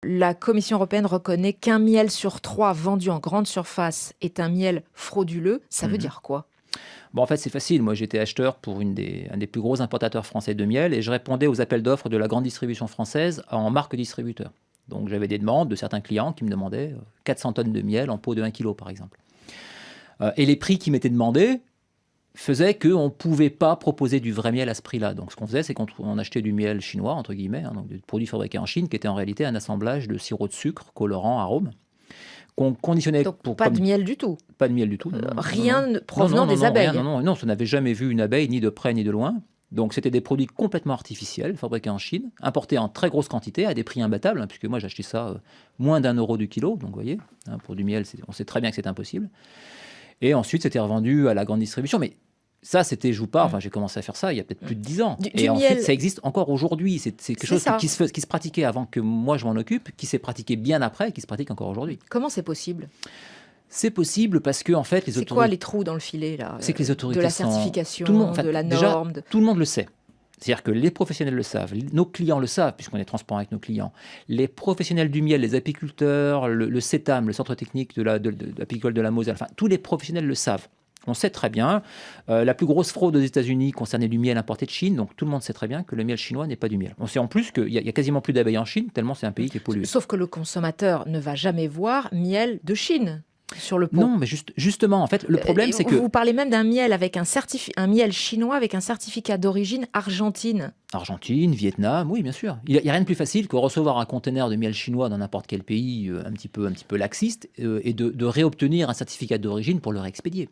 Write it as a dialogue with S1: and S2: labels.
S1: La Commission européenne reconnaît qu'un miel sur 3 vendu en grande surface est un miel frauduleux. Ça veut
S2: Mhm.
S1: dire quoi?
S2: Bon, en fait, c'est facile. Moi, j'étais acheteur pour un des plus gros importateurs français de miel et je répondais aux appels d'offres de la grande distribution française en marque distributeur. Donc, j'avais des demandes de certains clients qui me demandaient 400 tonnes de miel en pot de 1 kg, par exemple. Et les prix qui m'étaient demandés faisaient qu'on ne pouvait pas proposer du vrai miel à ce prix-là. Donc, ce qu'on faisait, c'est qu'on achetait du miel chinois, entre guillemets, hein, donc des produits fabriqués en Chine, qui était en réalité un assemblage de sirop de sucre, colorant, arôme, qu'on conditionnait
S1: Donc
S2: pour
S1: pas
S2: comme
S1: de miel du tout.
S2: pas de miel du tout, non, non, non, non.
S1: Rien
S2: Non, non,
S1: provenant
S2: non,
S1: des
S2: non, rien,
S1: abeilles.
S2: non, non, non, ça n'avait jamais vu une abeille, ni de près, ni de loin. Donc, c'était des produits complètement artificiels, fabriqués en Chine, importés en très grosse quantité, à des prix imbattables, hein, puisque moi, j'achetais ça moins d'1 € du kilo. Donc, vous voyez, hein, pour du miel, on sait très bien que c'est impossible. Et ensuite, c'était revendu à la grande distribution. Mais ça, c'était, je vous parle, enfin, j'ai commencé à faire ça il y a peut-être plus de 10 ans.
S1: Du
S2: Et ensuite,
S1: miel,
S2: ça existe encore aujourd'hui. C'est quelque
S1: c'est
S2: chose
S1: ça.
S2: qui se pratiquait avant que moi, je m'en occupe, qui s'est pratiqué bien après et qui se pratique encore aujourd'hui.
S1: Comment c'est possible?
S2: C'est possible parce que, en fait, les
S1: C'est quoi
S2: autorités...
S1: les trous dans le filet là
S2: C'est que les autorités
S1: de la
S2: sont...
S1: certification,
S2: Tout le monde, enfin,
S1: de la
S2: déjà,
S1: norme
S2: tout le monde le sait. C'est-à-dire que les professionnels le savent, nos clients le savent, puisqu'on est transparent avec nos clients. Les professionnels du miel, les apiculteurs, le CETAM, le Centre technique de l'apicole de la Moselle, enfin, tous les professionnels le savent. On sait très bien. La plus grosse fraude aux États-Unis concernait du miel importé de Chine, donc tout le monde sait très bien que le miel chinois n'est pas du miel. On sait en plus qu'il y a quasiment plus d'abeilles en Chine, tellement c'est un pays qui est pollué.
S1: Sauf que le consommateur ne va jamais voir miel de Chine sur le pot.
S2: Non, mais justement, en fait, le problème, c'est que...
S1: Vous parlez même d'un miel avec un miel chinois avec un certificat d'origine argentine.
S2: Argentine, Vietnam, oui, bien sûr. Il y a rien de plus facile que recevoir un conteneur de miel chinois dans n'importe quel pays un petit peu laxiste et de réobtenir un certificat d'origine pour le réexpédier.